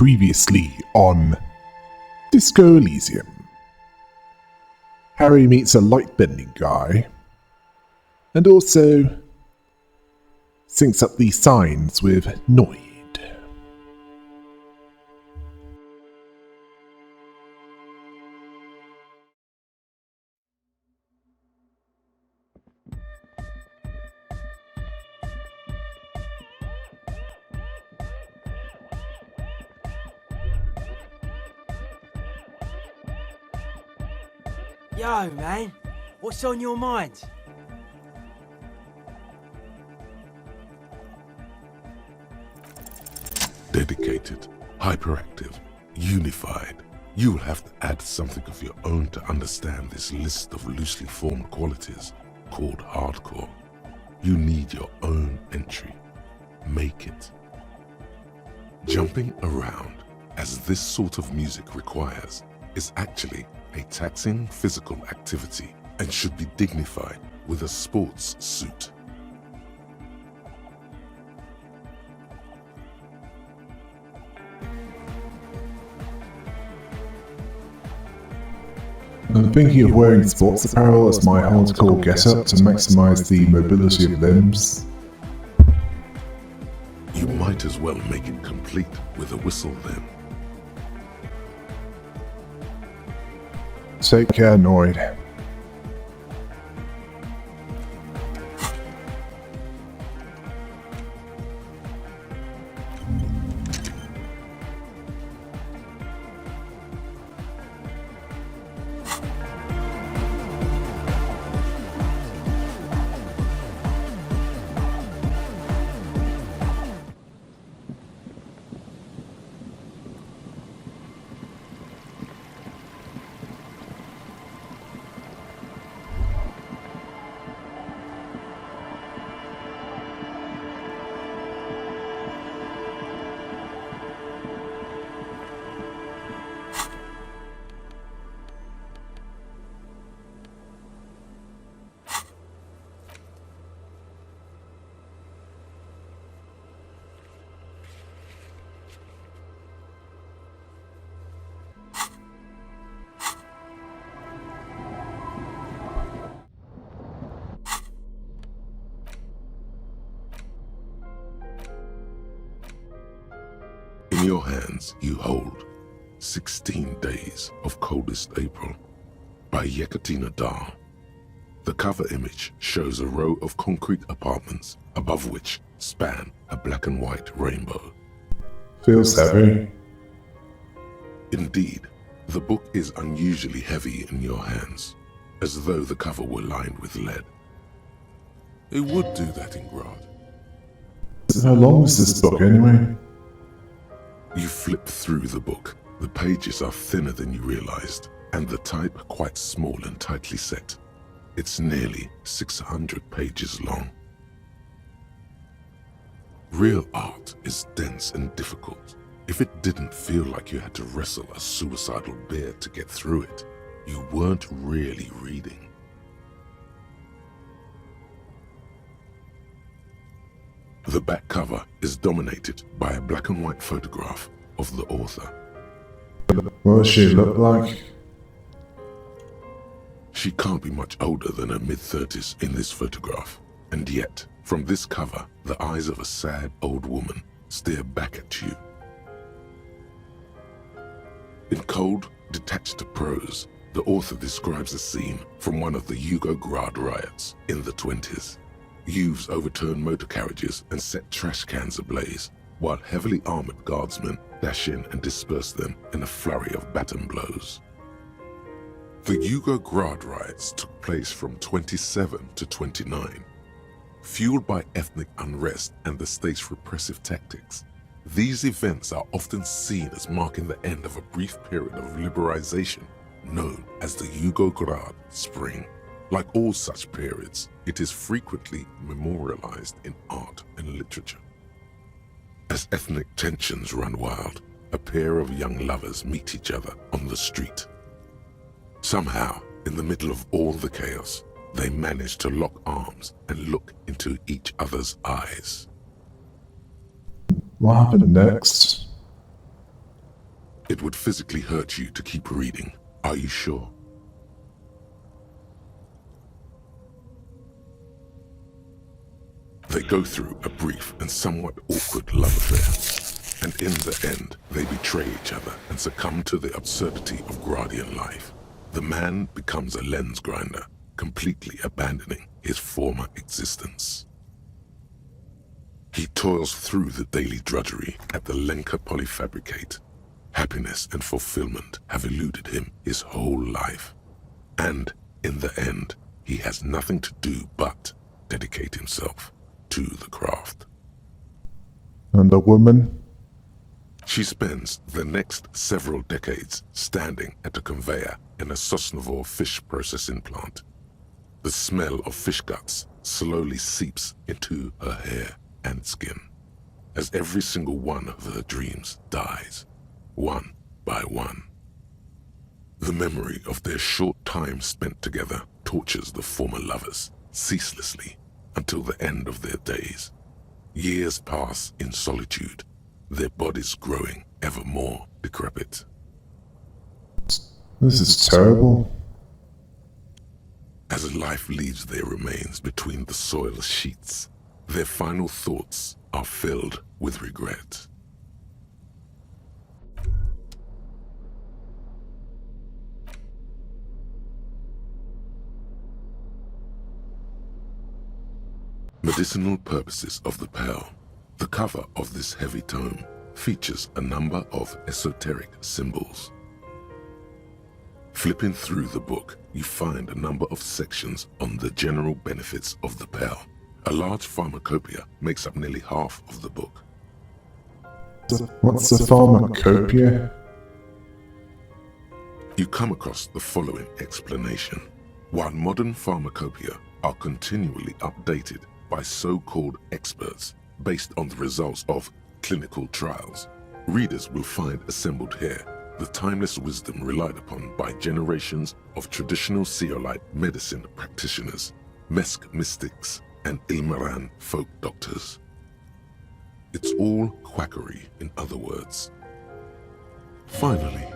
Previously on Disco Elysium. Harry meets a light-bending guy, and also syncs up the signs with Noid. Yo, man, what's on your mind? Dedicated, hyperactive, unified. You will have to add something of your own to understand this list of loosely formed qualities called hardcore. You need your own entry. Make it. Jumping around, as this sort of music requires, is actually a taxing physical activity and should be dignified with a sports suit. I'm thinking of wearing sports apparel as my hardcore get-up to maximize the mobility of limbs. You might as well make it complete with a whistle then. Take care, Noid. In your hands you hold 16 Days of Coldest April by Yekatina Dar. The cover image shows a row of concrete apartments above which span a black and white rainbow. Feels heavy. Indeed, the book is unusually heavy in your hands, as though the cover were lined with lead. It would do that in Grad. How long is this book anyway? You flip through the book. The pages are thinner than you realized, and the type quite small and tightly set. It's nearly 600 pages long. Real art is dense and difficult. If it didn't feel like you had to wrestle a suicidal bear to get through it, you weren't really reading. The back cover is dominated by a black and white photograph of the author. What does she look like? She can't be much older than her mid-30s in this photograph, and yet, from this cover, the eyes of a sad old woman stare back at you. In cold, detached prose, the author describes a scene from one of the Yugograd riots in the 20s. Youths overturned motor carriages and set trash cans ablaze, while heavily armored guardsmen dash in and disperse them in a flurry of baton blows. The Yugograd riots took place from 27 to 29. Fueled by ethnic unrest and the state's repressive tactics, these events are often seen as marking the end of a brief period of liberalization known as the Yugograd Spring. Like all such periods, it is frequently memorialized in art and literature. As ethnic tensions run wild, a pair of young lovers meet each other on the street. Somehow, in the middle of all the chaos, they manage to lock arms and look into each other's eyes. What happened next? It would physically hurt you to keep reading. Are you sure? They go through a brief and somewhat awkward love affair, and in the end, they betray each other and succumb to the absurdity of Guardian life. The man becomes a lens grinder, completely abandoning his former existence. He toils through the daily drudgery at the Lenka polyfabricate. Happiness and fulfillment have eluded him his whole life. And in the end, he has nothing to do but dedicate himself to the craft. And a woman? She spends the next several decades standing at a conveyor in a Sosnovo fish processing plant. The smell of fish guts slowly seeps into her hair and skin, as every single one of her dreams dies, one by one. The memory of their short time spent together tortures the former lovers ceaselessly until the end of their days. Years pass in solitude, their bodies growing ever more decrepit. This is terrible. As life leaves their remains between the soil sheets, their final thoughts are filled with regret. Medicinal purposes of the Pale. The cover of this heavy tome features a number of esoteric symbols. Flipping through the book, you find a number of sections on the general benefits of the Pale. A large pharmacopoeia makes up nearly half of the book. What's a pharmacopoeia? You come across the following explanation. While modern pharmacopoeia are continually updated by so-called experts based on the results of clinical trials, readers will find assembled here the timeless wisdom relied upon by generations of traditional Seolite medicine practitioners, Mesk mystics, and Ilmaran folk doctors. It's all quackery, in other words. Finally,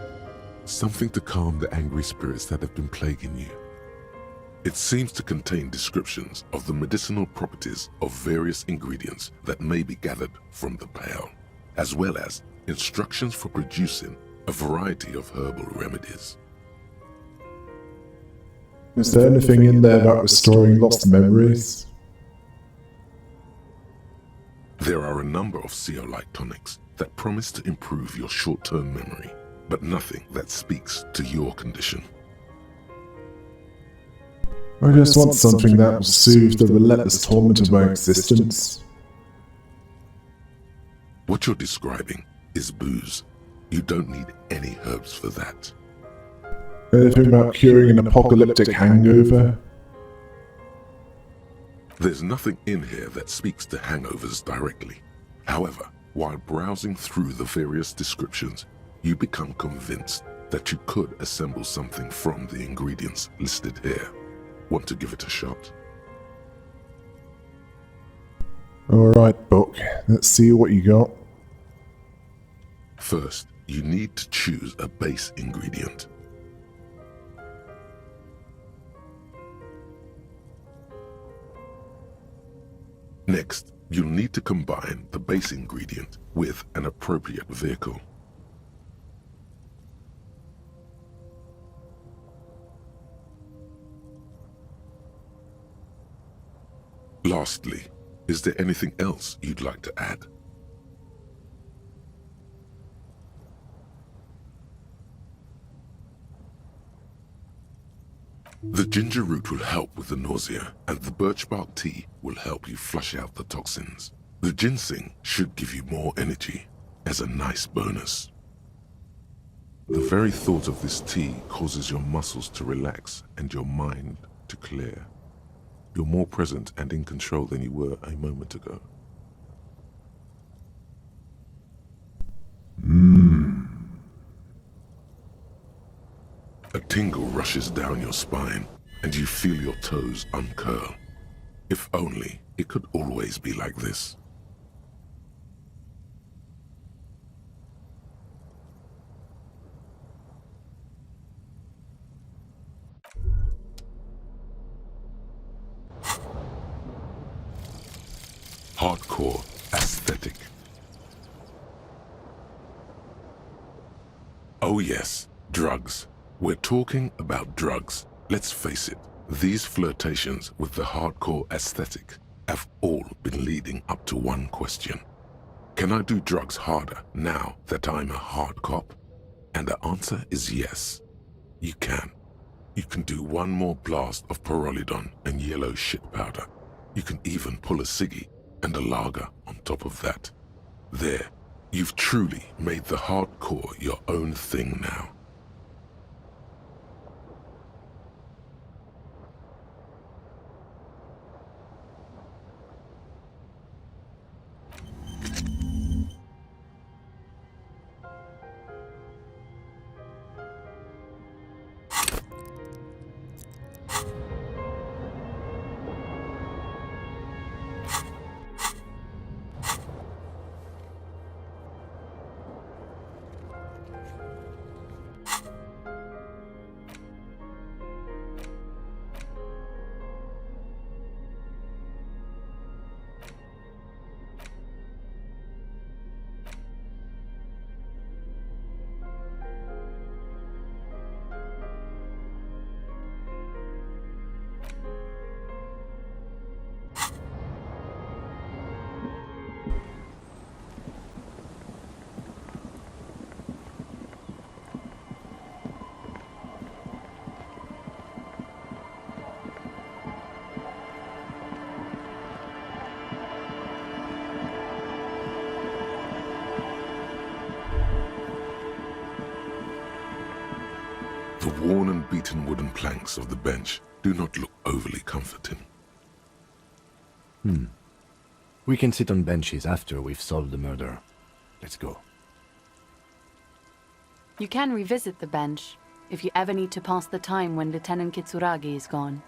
something to calm the angry spirits that have been plaguing you. It seems to contain descriptions of the medicinal properties of various ingredients that may be gathered from the Pale, as well as instructions for producing a variety of herbal remedies. Is there anything in there about restoring lost memories? There are a number of Seolite tonics that promise to improve your short-term memory, but nothing that speaks to your condition. I just want something that will soothe the relentless torment of my existence. What you're describing is booze. You don't need any herbs for that. Anything about curing an apocalyptic hangover? There's nothing in here that speaks to hangovers directly. However, while browsing through the various descriptions, you become convinced that you could assemble something from the ingredients listed here. Want to give it a shot? Alright, book. Let's see what you got. First, you need to choose a base ingredient. Next, you'll need to combine the base ingredient with an appropriate vehicle. Lastly, is there anything else you'd like to add? The ginger root will help with the nausea, and the birch bark tea will help you flush out the toxins. The ginseng should give you more energy, as a nice bonus. The very thought of this tea causes your muscles to relax and your mind to clear. You're more present and in control than you were a moment ago. A tingle rushes down your spine, and you feel your toes uncurl. If only it could always be like this. hardcore aesthetic. Oh yes, drugs. We're talking about drugs. Let's face it, these flirtations with the hardcore aesthetic have all been leading up to one question. Can I do drugs harder now that I'm a hard cop? And the answer is yes. You can. You can do one more blast of pyrrolidon and yellow shit powder. You can even pull a ciggy and a lager on top of that. There, you've truly made the hardcore your own thing now. The worn and beaten wooden planks of the bench do not look overly comforting. We can sit on benches after we've solved the murder. Let's go. You can revisit the bench if you ever need to pass the time when Lieutenant Kitsuragi is gone.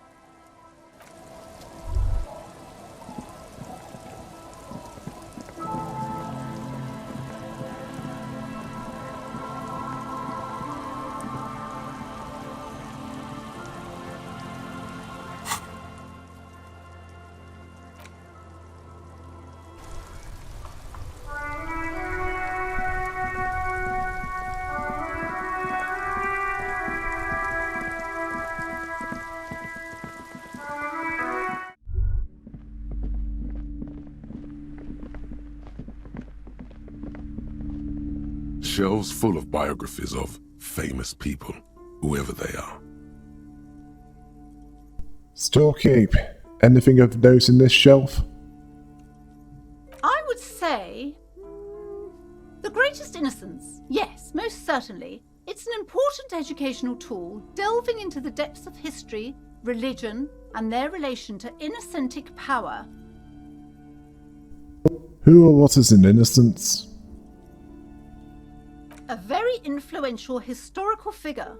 Shelves full of biographies of famous people, whoever they are. Storekeep, anything of note in this shelf? I would say... The Greatest Innocence. Yes, most certainly. It's an important educational tool delving into the depths of history, religion, and their relation to innocentic power. Who or what is an innocence? A very influential historical figure.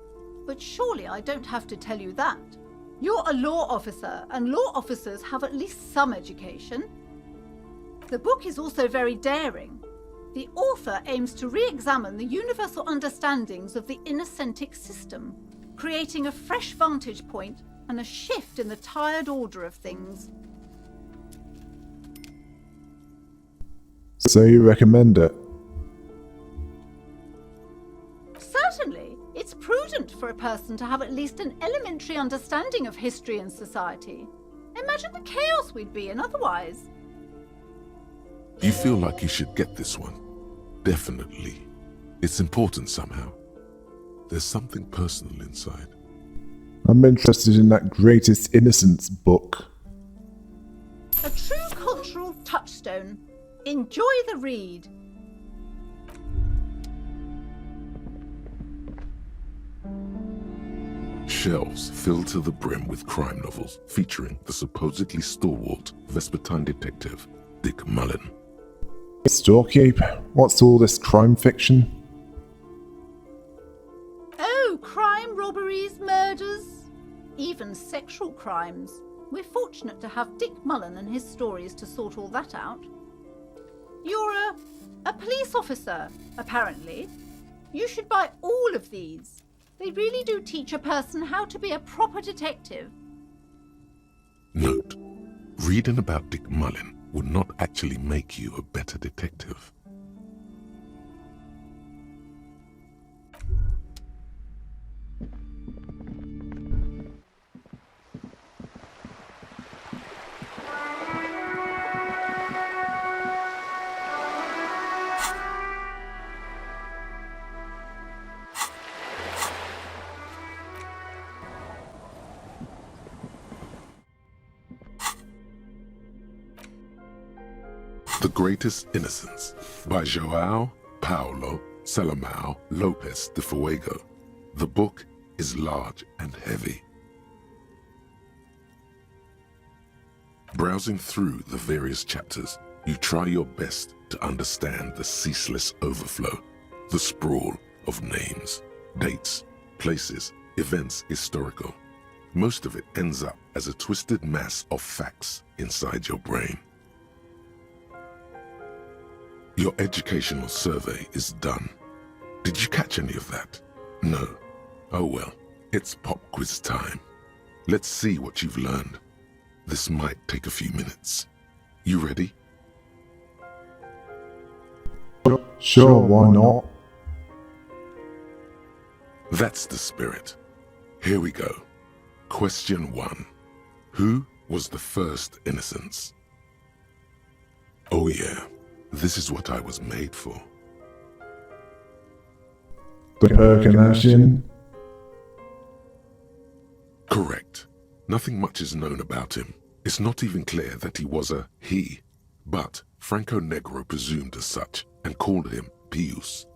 But surely I don't have to tell you that. You're a law officer, and law officers have at least some education. The book is also very daring. The author aims to re-examine the universal understandings of the innocentic system, creating a fresh vantage point and a shift in the tired order of things. So you recommend it? Certainly, it's prudent for a person to have at least an elementary understanding of history and society. Imagine the chaos we'd be in otherwise. You feel like you should get this one? Definitely. It's important somehow. There's something personal inside. I'm interested in that Greatest Innocence book. A true cultural touchstone. Enjoy the read. Shelves filled to the brim with crime novels featuring the supposedly stalwart Vespertine detective, Dick Mullen. Storekeep, what's all this crime fiction? Oh, crime, robberies, murders, even sexual crimes. We're fortunate to have Dick Mullen and his stories to sort all that out. You're a police officer, apparently. You should buy all of these. They really do teach a person how to be a proper detective. Note: reading about Dick Mullen would not actually make you a better detective. The Greatest Innocence by João Paulo Salomão Lopes de Fuego. The book is large and heavy. Browsing through the various chapters, you try your best to understand the ceaseless overflow, the sprawl of names, dates, places, events historical. Most of it ends up as a twisted mass of facts inside your brain. Your educational survey is done. Did you catch any of that? No. Oh well, it's pop quiz time. Let's see what you've learned. This might take a few minutes. You ready? Sure, why not? That's the spirit. Here we go. Question 1. Who was the first innocence? Oh yeah, this is what I was made for. The Perkinasian? Correct. Nothing much is known about him. It's not even clear that he was a he, but Franco Negro presumed as such and called him Pius.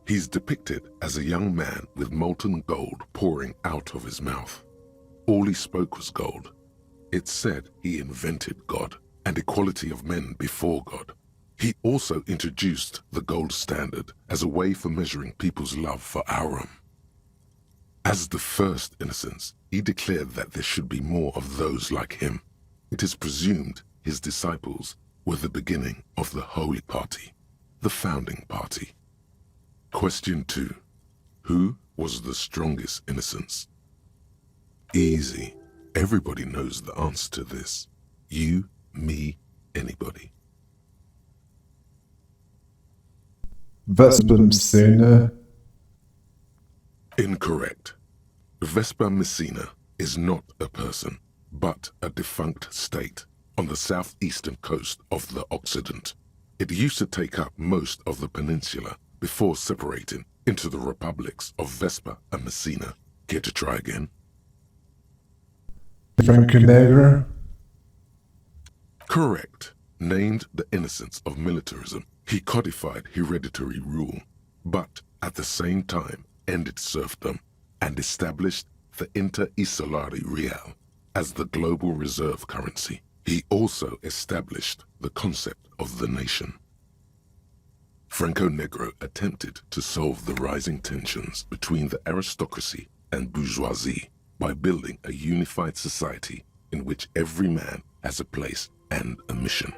He's depicted as a young man with molten gold pouring out of his mouth. All he spoke was gold. It's said he invented God and equality of men before God. He also introduced the gold standard as a way for measuring people's love for Aurum. As the first innocence, he declared that there should be more of those like him. It is presumed his disciples were the beginning of the Holy Party, the founding party. Question 2. Who was the strongest innocence? Easy. Everybody knows the answer to this. You, me, anybody. Vesper Messina? Incorrect. Vesper Messina is not a person, but a defunct state on the southeastern coast of the Occident. It used to take up most of the peninsula before separating into the republics of Vesper and Messina. Care to try again? Franco Negro? Correct. Named the innocence of militarism, he codified hereditary rule, but at the same time ended serfdom and established the Inter-Isolari Real as the global reserve currency. He also established the concept of the nation. Franco Negro attempted to solve the rising tensions between the aristocracy and bourgeoisie by building a unified society in which every man has a place and a mission,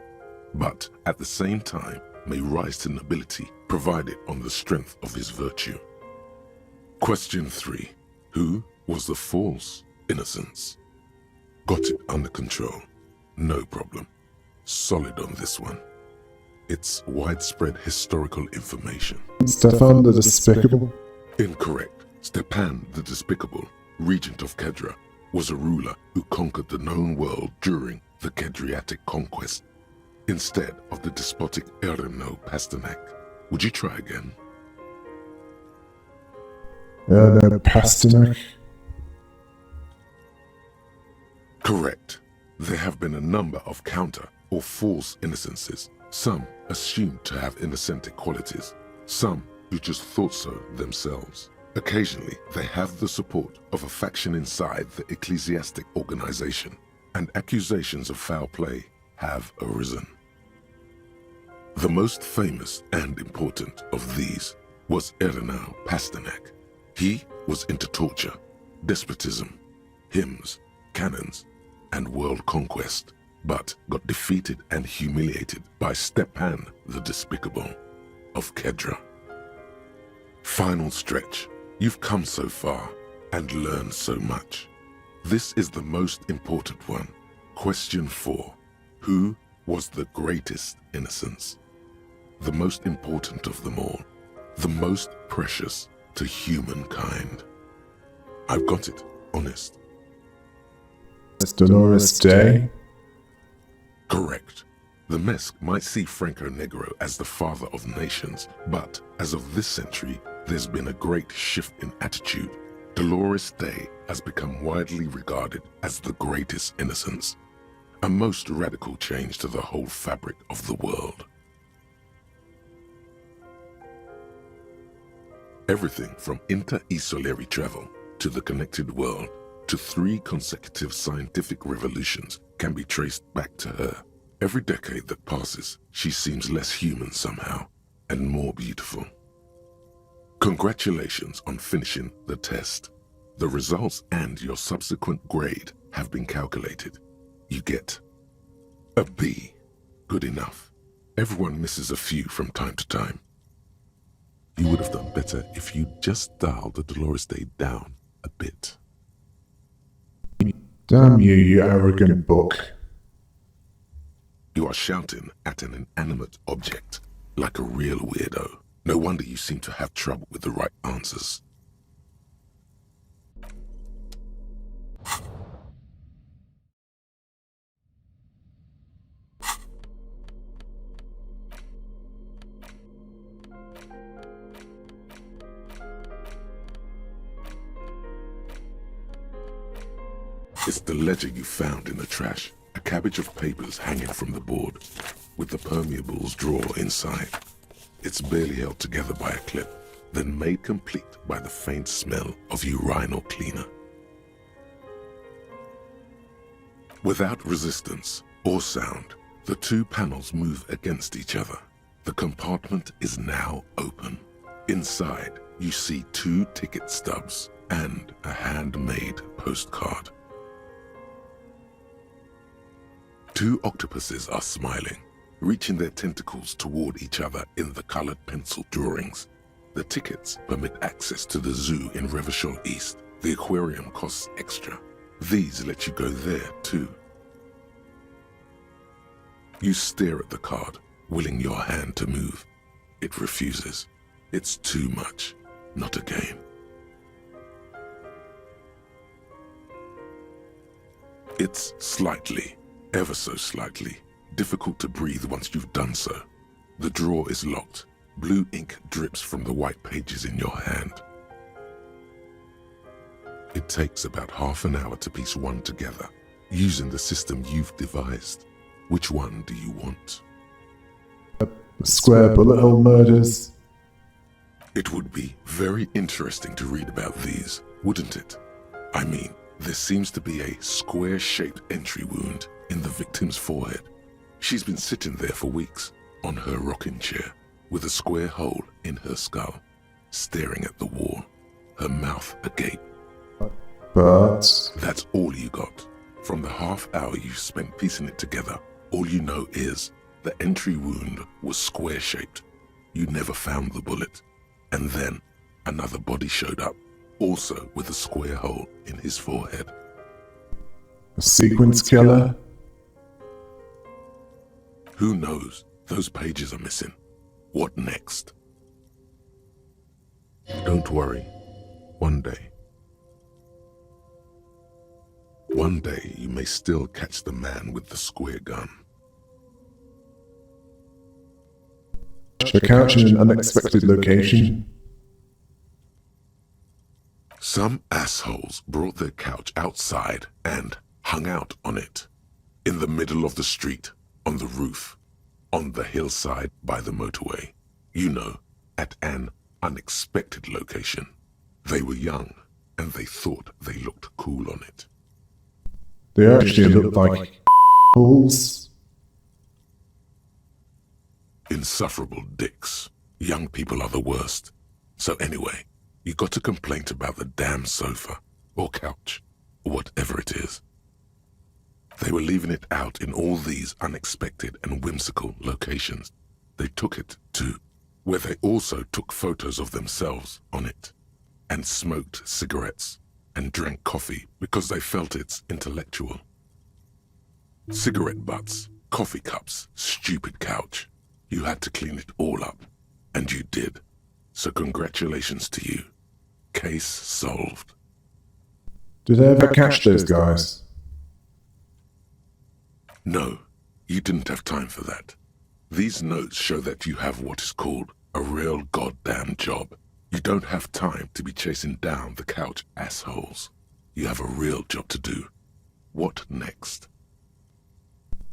but at the same time may rise to nobility provided on the strength of his virtue. Question 3. Who was the false innocence? Got it under control. No problem. Solid on this one. It's widespread historical information. Stefan the Despicable? Incorrect. Stepan the Despicable, regent of Kedra, was a ruler who conquered the known world during the Kedriatic conquest, instead of the despotic Erno Pasternak. Would you try again? No, Pasternak? Correct. There have been a number of counter or false innocences, some assumed to have innocentic qualities, some who just thought so themselves. Occasionally, they have the support of a faction inside the ecclesiastic organization, and accusations of foul play have arisen. The most famous and important of these was Erno Pasternak. He was into torture, despotism, hymns, cannons, and world conquest, but got defeated and humiliated by Stepan the Despicable of Kedra. Final stretch. You've come so far and learned so much. This is the most important one. Question 4. Who was the greatest innocence, the most important of them all, the most precious to humankind. I've got it, honest. It's Dolores Day. Correct. The Mesk might see Franco Negro as the father of nations, but as of this century, there's been a great shift in attitude. Dolores Day has become widely regarded as the greatest innocence, a most radical change to the whole fabric of the world. Everything from inter-esolary travel to the connected world to 3 consecutive scientific revolutions can be traced back to her. Every decade that passes, she seems less human somehow, and more beautiful. Congratulations on finishing the test. The results and your subsequent grade have been calculated. You get a B. Good enough. Everyone misses a few from time to time. You would have done better if you just dialed the Dolores Day down a bit. Damn you, you arrogant book. You are shouting at an inanimate object, like a real weirdo. No wonder you seem to have trouble with the right answers. It's the ledger you found in the trash. A cabbage of papers hanging from the board, with the permeables drawer inside. It's barely held together by a clip, then made complete by the faint smell of urinal cleaner. Without resistance or sound, the 2 panels move against each other. The compartment is now open. Inside, you see 2 ticket stubs and a handmade postcard. 2 octopuses are smiling, reaching their tentacles toward each other in the colored pencil drawings. The tickets permit access to the zoo in Revachol East. The aquarium costs extra. These let you go there too. You stare at the card, willing your hand to move. It refuses. It's too much. Not again. It's slightly, ever so slightly, difficult to breathe once you've done so. The drawer is locked. Blue ink drips from the white pages in your hand. It takes about half an hour to piece one together, using the system you've devised. Which one do you want? The square bullet hole murders. It would be very interesting to read about these, wouldn't it? I mean, there seems to be a square-shaped entry wound in the victim's forehead. She's been sitting there for weeks, on her rocking chair, with a square hole in her skull, staring at the wall, her mouth agape. But That's all you got. From the half hour you spent piecing it together, all you know is the entry wound was square-shaped. You never found the bullet. And then another body showed up, also with a square hole in his forehead. a sequence killer. Who knows? Those pages are missing. What next? Don't worry. One day you may still catch the man with the square gun. The couch in an unexpected location. Some assholes brought their couch outside and hung out on it. In the middle of the street, on the roof, on the hillside by the motorway. You know, at an unexpected location. They were young, and they thought they looked cool on it. They actually look like holes. Insufferable dicks. Young people are the worst. So anyway, you got a complaint about the damn sofa, or couch, or whatever it is. They were leaving it out in all these unexpected and whimsical locations. They took it to where they also took photos of themselves on it, and smoked cigarettes, and drank coffee because they felt it's intellectual. Cigarette butts, Coffee cups, stupid couch. You had to clean it all up. And you did. So congratulations to you. Case solved. Did I ever catch those guys? No, you didn't have time for that. These notes show that you have what is called a real goddamn job. You don't have time to be chasing down the couch assholes. You have a real job to do. What next?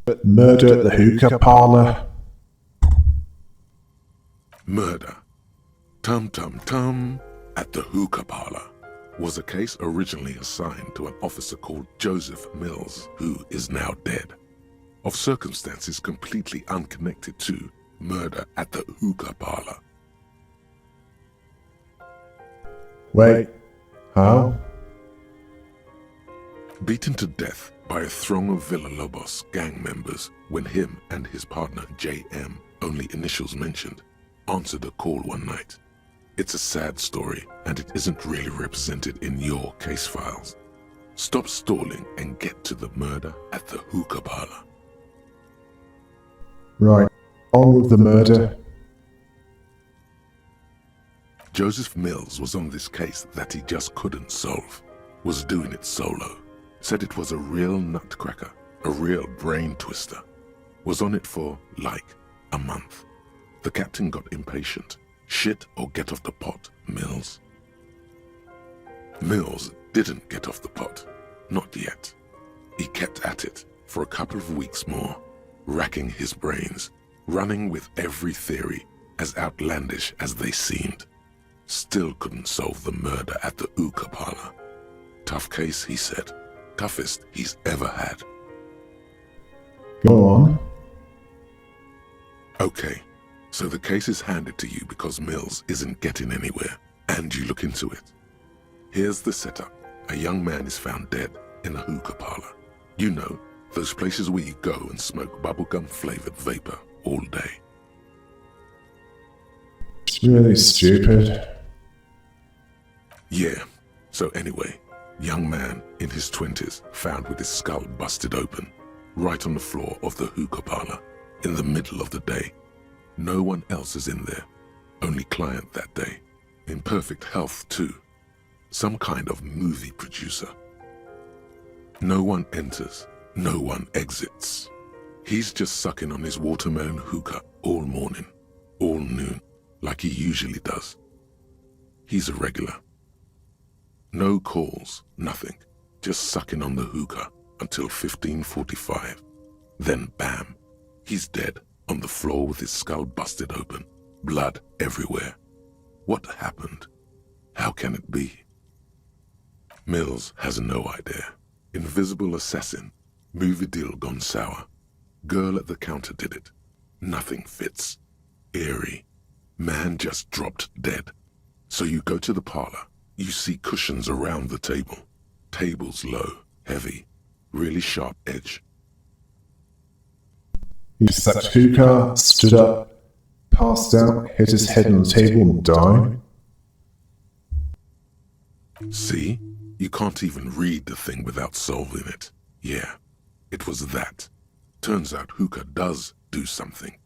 But murder at the hookah parlor? Murder. Tum at the hookah parlor was a case originally assigned to an officer called Joseph Mills, who is now dead, of circumstances completely unconnected to murder at the hookah parlor. Wait, how? Beaten to death by a throng of Villalobos gang members when him and his partner JM, only initials mentioned, answered a call one night. It's a sad story, and it isn't really represented in your case files. Stop stalling and get to the murder at the hookah parlor. Right, on with the murder. Joseph Mills was on this case that he just couldn't solve, was doing it solo, said it was a real nutcracker, a real brain twister, was on it for, like, a month. The captain got impatient. Shit or get off the pot, Mills. Mills didn't get off the pot. Not yet. He kept at it for a couple of weeks more, racking his brains, running with every theory, as outlandish as they seemed. Still couldn't solve the murder at the hookah parlor. Tough case, he said. Toughest he's ever had. Go on. Okay. So the case is handed to you because Mills isn't getting anywhere, and you look into it. Here's the setup. A young man is found dead in a hookah parlor. You know, those places where you go and smoke bubblegum-flavored vapor all day. It's really stupid. Yeah. So anyway, young man in his 20s found with his skull busted open, right on the floor of the hookah parlor, in the middle of the day. No one else is in there. Only client that day. In perfect health, too. Some kind of movie producer. No one enters. No one exits. He's just sucking on his watermelon hookah all morning, all noon, like he usually does. He's a regular. No calls, nothing. Just sucking on the hookah until 15:45. Then bam, he's dead. On the floor with his skull busted open, blood everywhere. What happened? How can it be? Mills has no idea. Invisible assassin, movie deal gone sour. Girl at the counter did it. Nothing fits. Eerie. Man just dropped dead. So you go to the parlor. You see cushions around the table. Tables low, heavy, really sharp edge. He sucked hookah, stood up, passed out, hit his head on the table and died. See? You can't even read the thing without solving it. Yeah, it was that. Turns out hookah does do something.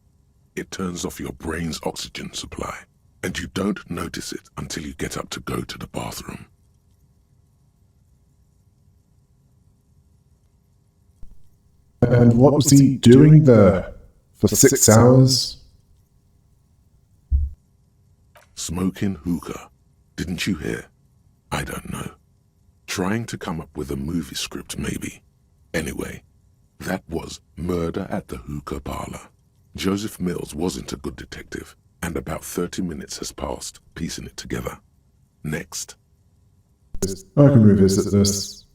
It turns off your brain's oxygen supply, and you don't notice it until you get up to go to the bathroom. And what was he doing there for 6 hours? Smoking hookah. Didn't you hear? I don't know. Trying to come up with a movie script, maybe. Anyway, that was murder at the hookah parlor. Joseph Mills wasn't a good detective, and about 30 minutes has passed piecing it together. Next. I can revisit this.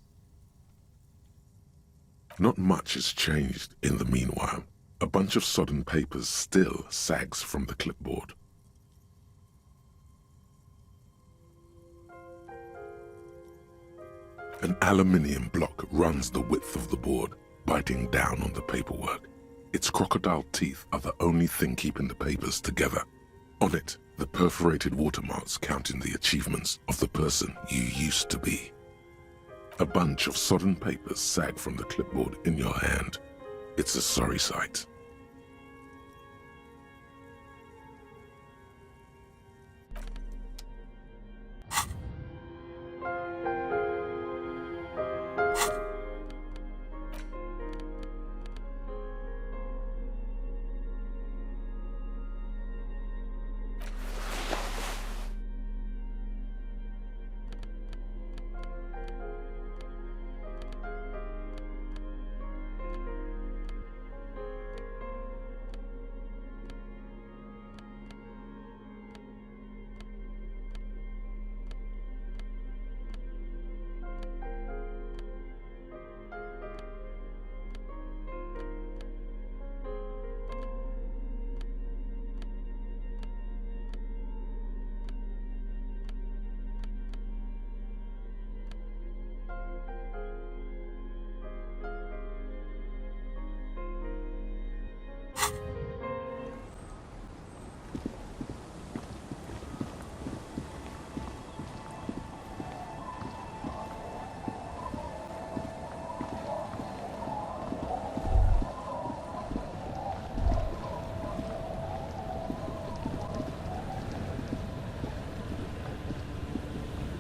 Not much has changed in the meanwhile. A bunch of sodden papers still sags from the clipboard. An aluminium block runs the width of the board, biting down on the paperwork. Its crocodile teeth are the only thing keeping the papers together. On it, the perforated watermarks counting the achievements of the person you used to be. A bunch of sodden papers sag from the clipboard in your hand. It's a sorry sight.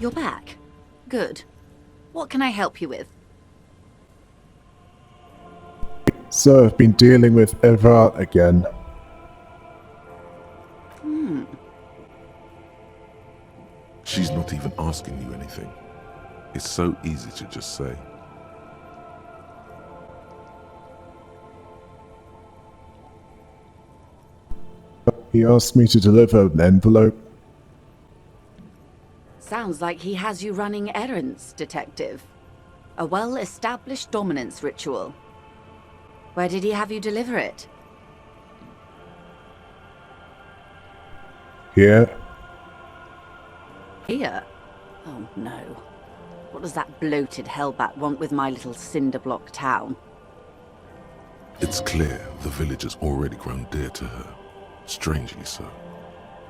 You're back. Good. What can I help you with? So I've been dealing with Everard again. She's not even asking you anything. It's so easy to just say. He asked me to deliver an envelope. Sounds like he has you running errands, Detective. A well-established dominance ritual. Where did he have you deliver it? Here. Here? Oh no. What does that bloated hellbat want with my little cinderblock town? It's clear the village has already grown dear to her. Strangely so.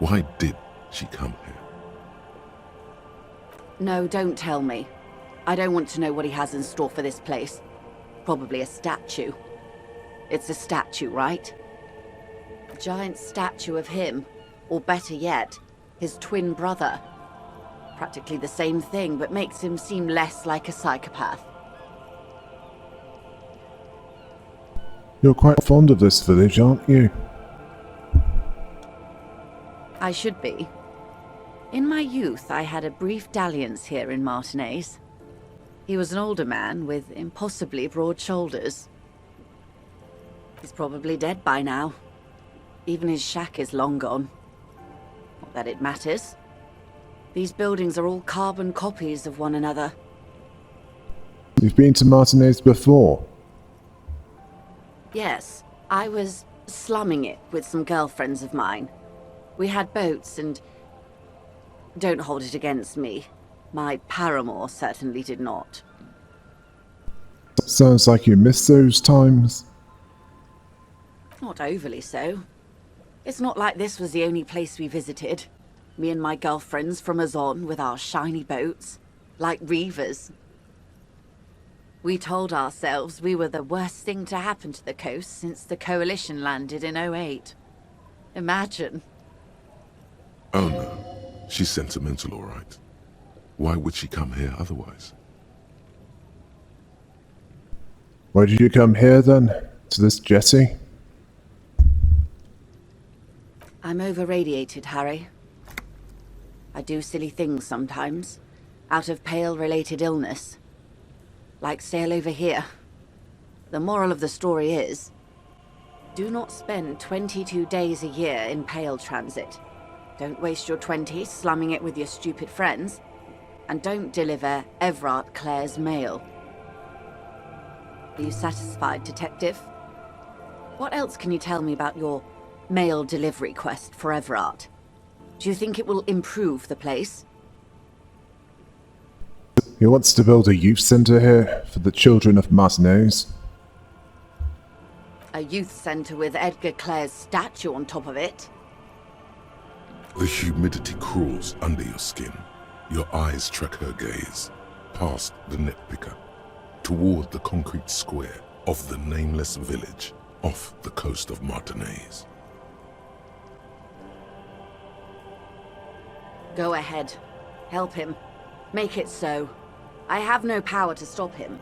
Why did she come here? No, don't tell me. I don't want to know what he has in store for this place. Probably a statue. It's a statue, right? A giant statue of him. Or better yet, his twin brother. Practically the same thing, but makes him seem less like a psychopath. You're quite fond of this village, aren't you? I should be. In my youth, I had a brief dalliance here in Martinez. He was an older man with impossibly broad shoulders. He's probably dead by now. Even his shack is long gone. Not that it matters. These buildings are all carbon copies of one another. You've been to Martinez before? Yes, I was slumming it with some girlfriends of mine. We had boats and... Don't hold it against me. My paramour certainly did not. Sounds like you miss those times. Not overly so. It's not like this was the only place we visited. Me and my girlfriends from Azon with our shiny boats. Like reavers. We told ourselves we were the worst thing to happen to the coast since the Coalition landed in '08. Imagine. Oh no. She's sentimental, all right. Why would she come here otherwise? Why did you come here then? To this jetty? I'm over-radiated, Harry. I do silly things sometimes, out of Pale-related illness. Like sail over here. The moral of the story is, do not spend 22 days a year in Pale transit. Don't waste your 20s slumming it with your stupid friends. And don't deliver Everard Clare's mail. Are you satisfied, Detective? What else can you tell me about your mail delivery quest for Everard? Do you think it will improve the place? He wants to build a youth centre here for the children of Martinez. A youth centre with Edgar Clare's statue on top of it? The humidity crawls under your skin. Your eyes track her gaze, past the net picker, toward the concrete square of the nameless village off the coast of Martinaise. Go ahead. Help him. Make it so. I have no power to stop him.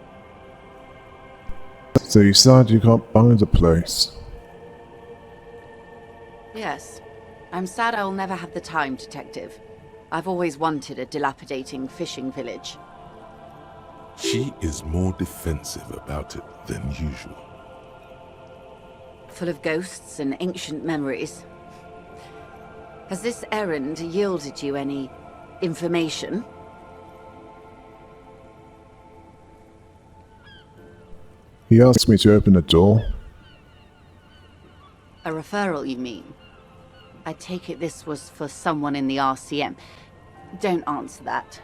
So you said you can't find the place. Yes. I'm sad I'll never have the time, Detective. I've always wanted a dilapidating fishing village. She is more defensive about it than usual. Full of ghosts and ancient memories. Has this errand yielded you any information? He asked me to open the door. A referral, you mean? I take it this was for someone in the RCM. Don't answer that.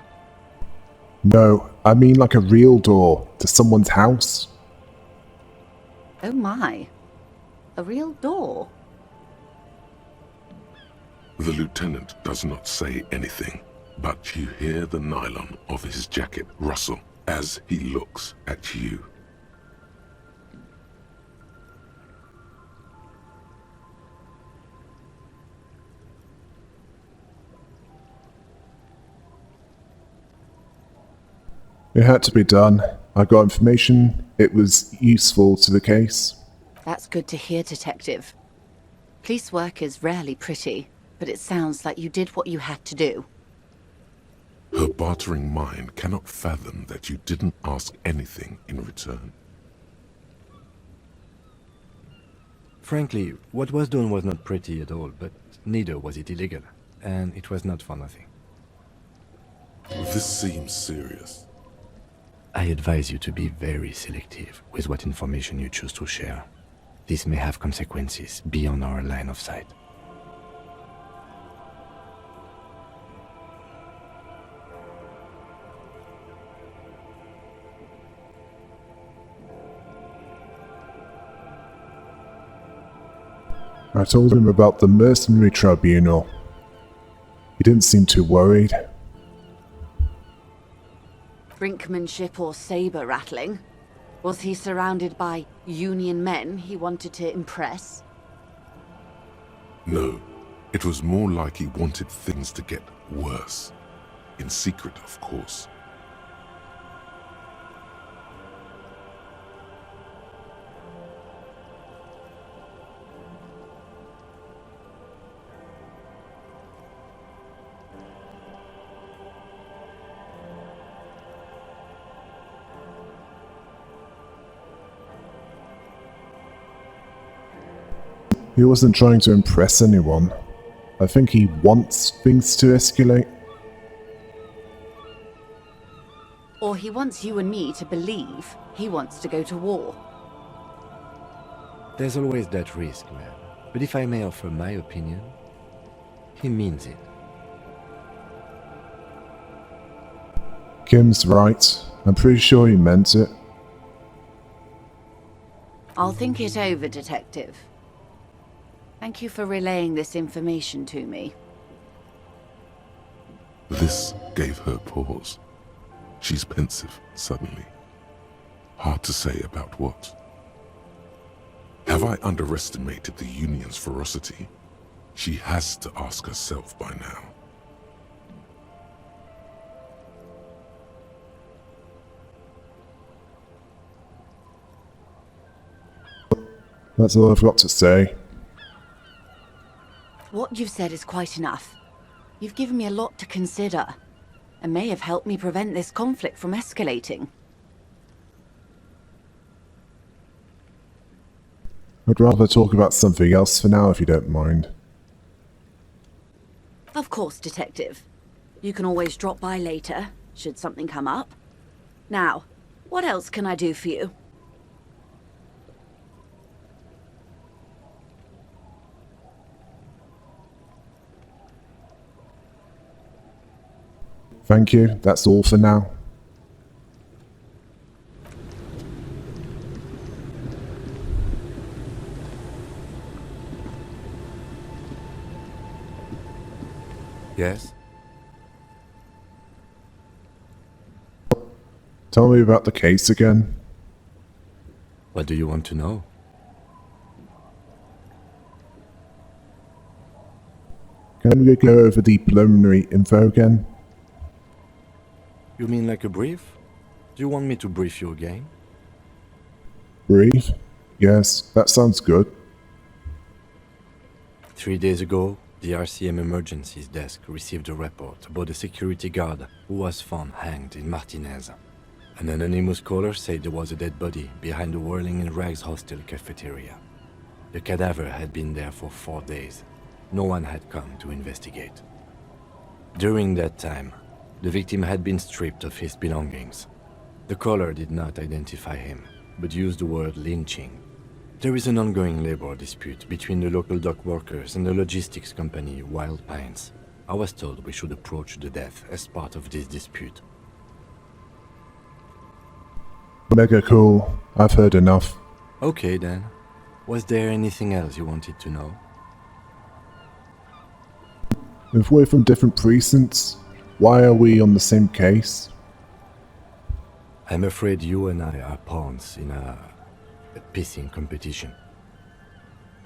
No, I mean like a real door to someone's house. Oh my. A real door? The lieutenant does not say anything, but you hear the nylon of his jacket rustle as he looks at you. It had to be done. I got information. It was useful to the case. That's good to hear, Detective. Police work is rarely pretty, but it sounds like you did what you had to do. Her bartering mind cannot fathom that you didn't ask anything in return. Frankly, what was done was not pretty at all, but neither was it illegal, and it was not for nothing. This seems serious. I advise you to be very selective with what information you choose to share. This may have consequences beyond our line of sight. I told him about the mercenary tribunal. He didn't seem too worried. Brinkmanship or saber rattling? Was he surrounded by Union men he wanted to impress? No, it was more like he wanted things to get worse. In secret, of course. He wasn't trying to impress anyone. I think he wants things to escalate. Or he wants you and me to believe he wants to go to war. There's always that risk, man. But if I may offer my opinion, he means it. Kim's right. I'm pretty sure he meant it. I'll think it over, Detective. Thank you for relaying this information to me. This gave her pause. She's pensive, suddenly. Hard to say about what. Have I underestimated the Union's ferocity? She has to ask herself by now. That's all I've got to say. What you've said is quite enough. You've given me a lot to consider, and may have helped me prevent this conflict from escalating. I'd rather talk about something else for now, if you don't mind. Of course, Detective. You can always drop by later, should something come up. Now, what else can I do for you? Thank you, that's all for now. Yes? Tell me about the case again. What do you want to know? Can we go over the preliminary info again? You mean like a brief? Do you want me to brief you again? Brief? Yes, that sounds good. 3 days ago, the RCM Emergencies Desk received a report about a security guard who was found hanged in Martinez. An anonymous caller said there was a dead body behind the Whirling in Rags hostel cafeteria. The cadaver had been there for 4 days. No one had come to investigate. During that time, the victim had been stripped of his belongings. The caller did not identify him, but used the word lynching. There is an ongoing labor dispute between the local dock workers and the logistics company Wild Pines. I was told we should approach the death as part of this dispute. Mega cool. I've heard enough. Okay then. Was there anything else you wanted to know? If we're from different precincts, why are we on the same case? I'm afraid you and I are pawns in a pissing competition.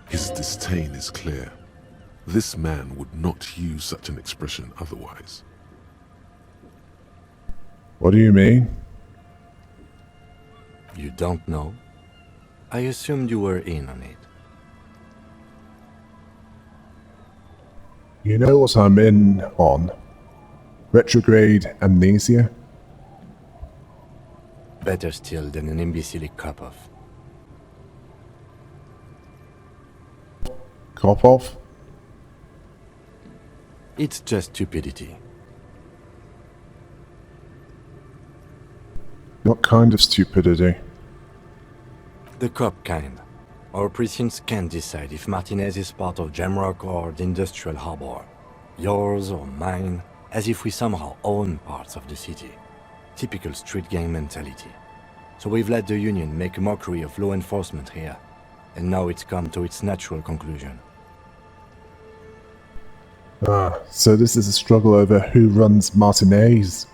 His disdain is clear. This man would not use such an expression otherwise. What do you mean? You don't know? I assumed you were in on it. You know what I'm in on? Retrograde amnesia? Better still than an imbecilic cop-off. Cop off? It's just stupidity. What kind of stupidity? The cop kind. Our precincts can't decide if Martinez is part of Jamrock or the Industrial Harbor. Yours or mine, as if we somehow own parts of the city. Typical street gang mentality. So we've let the Union make a mockery of law enforcement here. And now it's come to its natural conclusion. Ah, so this is a struggle over who runs Martinez.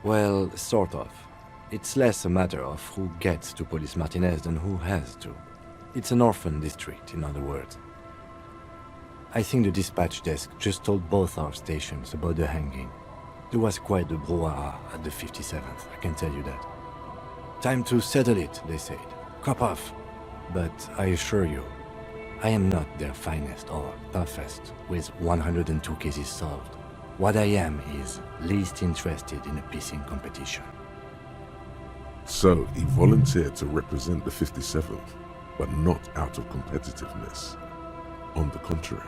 Well, sort of. It's less a matter of who gets to police Martinez than who has to. It's an orphan district, in other words. I think the dispatch desk just told both our stations about the hanging. There was quite the brouhaha at the 57th, I can tell you that. Time to settle it, they said. Cop off. But I assure you, I am not their finest or toughest with 102 cases solved. What I am is least interested in a pissing competition. So he volunteered to represent the 57th, but not out of competitiveness. On the contrary.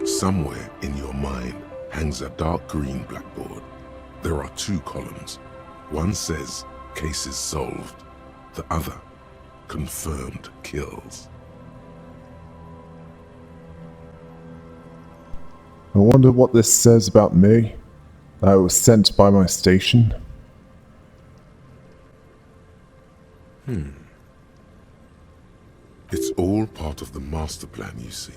Somewhere in your mind hangs a dark green blackboard. There are 2 columns. One says, cases solved. The other, confirmed kills. I wonder what this says about me. I was sent by my station. It's all part of the master plan, you see.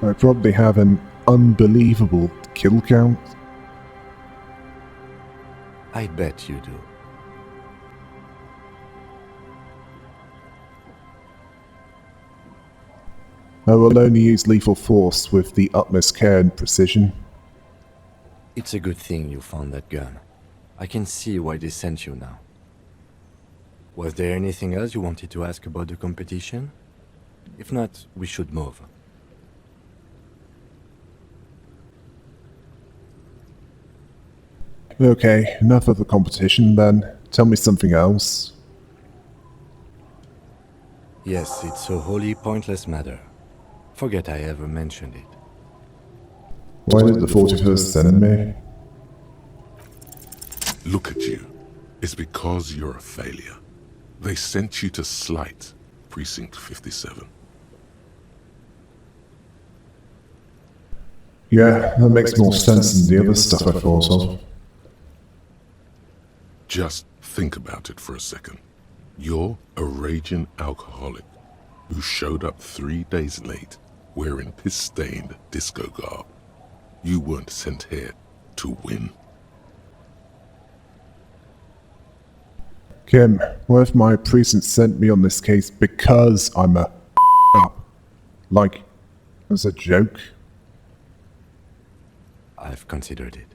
I probably have an unbelievable kill count. I bet you do. I will only use lethal force with the utmost care and precision. It's a good thing you found that gun. I can see why they sent you now. Was there anything else you wanted to ask about the competition? If not, we should move. Okay, enough of the competition then. Tell me something else. Yes, it's a wholly pointless matter. Forget I ever mentioned it. Why did the 41st send me? Look at you. It's because you're a failure. They sent you to slight Precinct 57. Yeah, that makes more sense than the other stuff I thought of. Just think about it for a second. You're a raging alcoholic who showed up 3 days late wearing piss-stained disco garb. You weren't sent here to win. Kim, what if my precinct sent me on this case because I'm a up? Like, as a joke? I've considered it.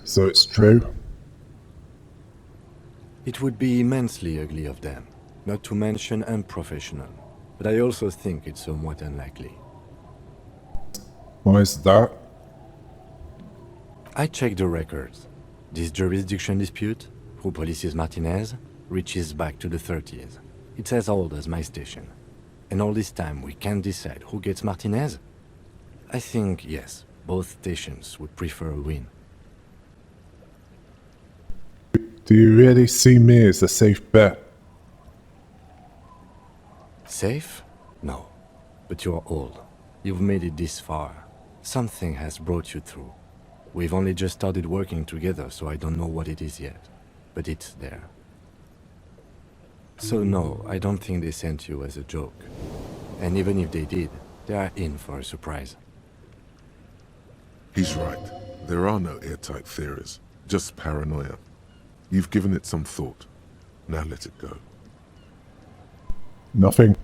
So it's true? It would be immensely ugly of them, not to mention unprofessional, but I also think it's somewhat unlikely. Why is that? I checked the records. This jurisdiction dispute, who polices Martinez, reaches back to the 30s. It's as old as my station. And all this time we can't decide who gets Martinez? I think, yes, both stations would prefer a win. Do you really see me as a safe bet? Safe? No. But you're old. You've made it this far. Something has brought you through. We've only just started working together, so I don't know what it is yet. But it's there. So no, I don't think they sent you as a joke. And even if they did, they are in for a surprise. He's right. There are no airtight theories, just paranoia. You've given it some thought. Now let it go. Nothing.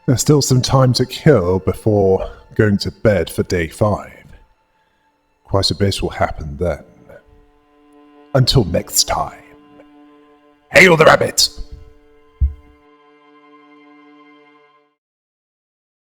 There's still some time to kill before going to bed for day 5. Quite a bit will happen then. Until next time. Hail the rabbit!